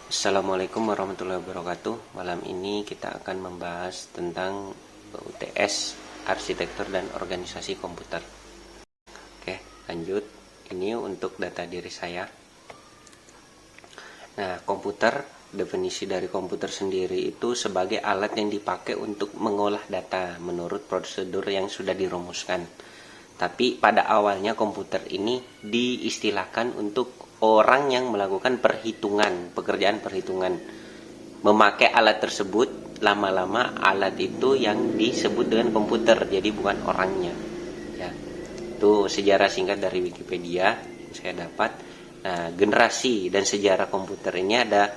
Assalamualaikum warahmatullahi wabarakatuh. Malam ini kita akan membahas tentang UTS Arsitektur dan Organisasi Komputer. Oke, lanjut. Ini untuk data diri saya. Nah, komputer, definisi dari komputer sendiri itu sebagai alat yang dipakai untuk mengolah data menurut prosedur yang sudah dirumuskan. Tapi pada awalnya komputer ini diistilahkan untuk orang yang melakukan pekerjaan perhitungan. Memakai alat tersebut, lama-lama alat itu yang disebut dengan komputer, jadi bukan orangnya. Ya, itu sejarah singkat dari Wikipedia yang saya dapat. Nah, generasi dan sejarah komputer ini ada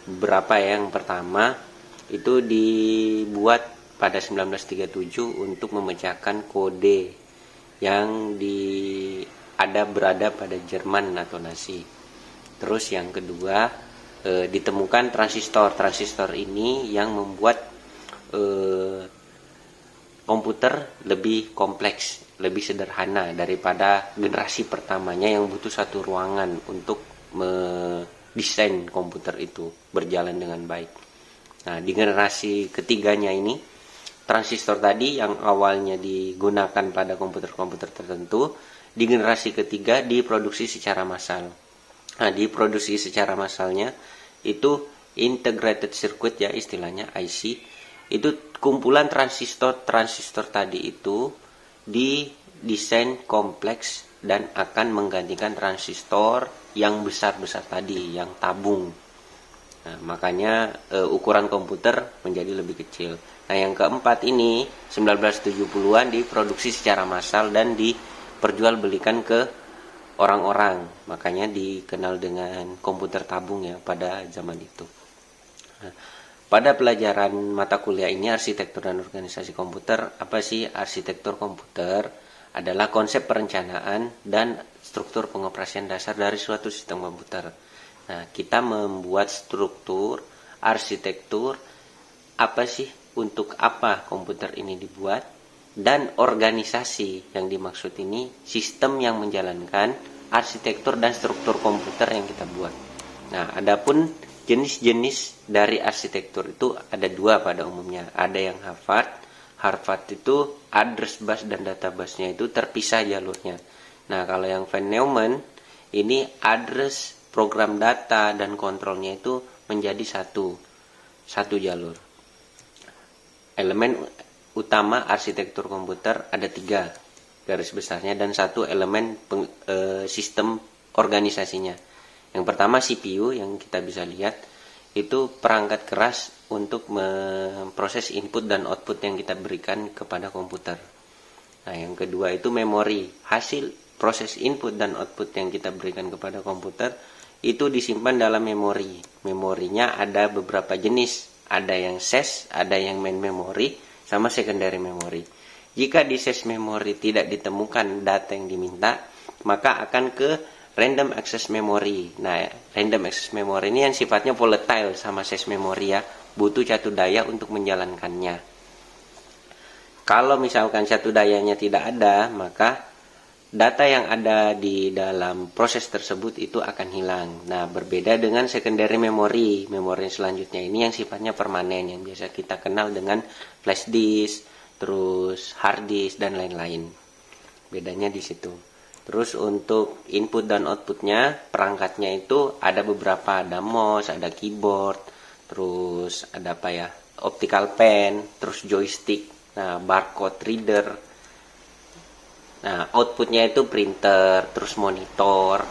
beberapa. Yang pertama itu dibuat pada 1937 untuk memecahkan kode yang berada pada Jerman atau Nazi. Terus yang kedua, ditemukan transistor ini yang membuat komputer lebih kompleks, lebih sederhana daripada generasi pertamanya yang butuh satu ruangan untuk mendesain komputer itu berjalan dengan baik. Nah, di generasi ketiganya ini, transistor tadi yang awalnya digunakan pada komputer-komputer tertentu, di generasi ketiga diproduksi secara massal. Nah, diproduksi secara massalnya itu integrated circuit, ya istilahnya IC. Itu kumpulan transistor tadi itu didesain kompleks dan akan menggantikan transistor yang besar-besar tadi, yang tabung. Nah, makanya ukuran komputer menjadi lebih kecil. Nah, yang keempat ini 1970-an diproduksi secara massal dan diperjualbelikan ke orang-orang. Makanya dikenal dengan komputer tabung ya pada zaman itu. Nah, pada pelajaran mata kuliah ini, arsitektur dan organisasi komputer, apa sih arsitektur komputer? Adalah konsep perencanaan dan struktur pengoperasian dasar dari suatu sistem komputer. Nah, kita membuat struktur, arsitektur, apa sih, untuk apa komputer ini dibuat, dan organisasi yang dimaksud ini sistem yang menjalankan arsitektur dan struktur komputer yang kita buat. Nah, adapun jenis-jenis dari arsitektur itu ada dua pada umumnya. Ada yang Harvard itu address bus dan data busnya itu terpisah jalurnya. Nah, kalau yang Van Neumann ini address, program data dan kontrolnya itu menjadi satu jalur. Elemen utama arsitektur komputer ada 3 garis besarnya dan 1 elemen sistem organisasinya. Yang pertama CPU, yang kita bisa lihat itu perangkat keras untuk memproses input dan output yang kita berikan kepada komputer. Nah, yang kedua itu memori. Hasil proses input dan output yang kita berikan kepada komputer itu disimpan dalam memori. Memorinya ada beberapa jenis. Ada yang SAS, ada yang main memory, sama secondary memory. Jika di SAS memory tidak ditemukan data yang diminta, maka akan ke random access memory. Nah, random access memory ini yang sifatnya volatile sama SAS memory ya, butuh catu daya untuk menjalankannya. Kalau misalkan catu dayanya tidak ada, maka data yang ada di dalam proses tersebut itu akan hilang. Nah, berbeda dengan secondary memory. Memori selanjutnya ini yang sifatnya permanen, yang biasa kita kenal dengan flash disk, terus hard disk, dan lain-lain. Bedanya di situ. Terus untuk input dan outputnya, perangkatnya itu ada beberapa. Ada mouse, ada keyboard, terus ada apa ya, optical pen, terus joystick, nah barcode reader. Nah, outputnya itu printer, terus monitor,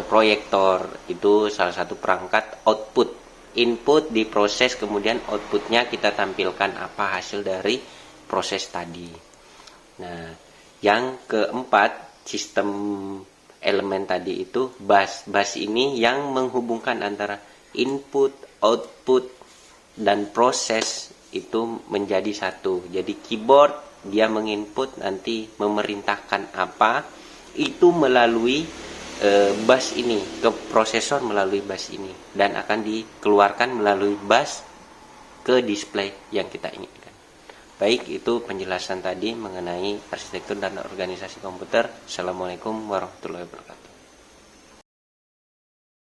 proyektor. Itu salah satu perangkat output. Input diproses, kemudian outputnya kita tampilkan apa hasil dari proses tadi. Nah, yang keempat, sistem elemen tadi itu bus. Bus ini yang menghubungkan antara input, output, dan proses itu menjadi satu. Jadi keyboard dia menginput, nanti memerintahkan apa itu melalui bus ini ke prosesor melalui bus ini, dan akan dikeluarkan melalui bus ke display yang kita inginkan. Baik, itu penjelasan tadi mengenai arsitektur dan organisasi komputer. Assalamualaikum warahmatullahi wabarakatuh.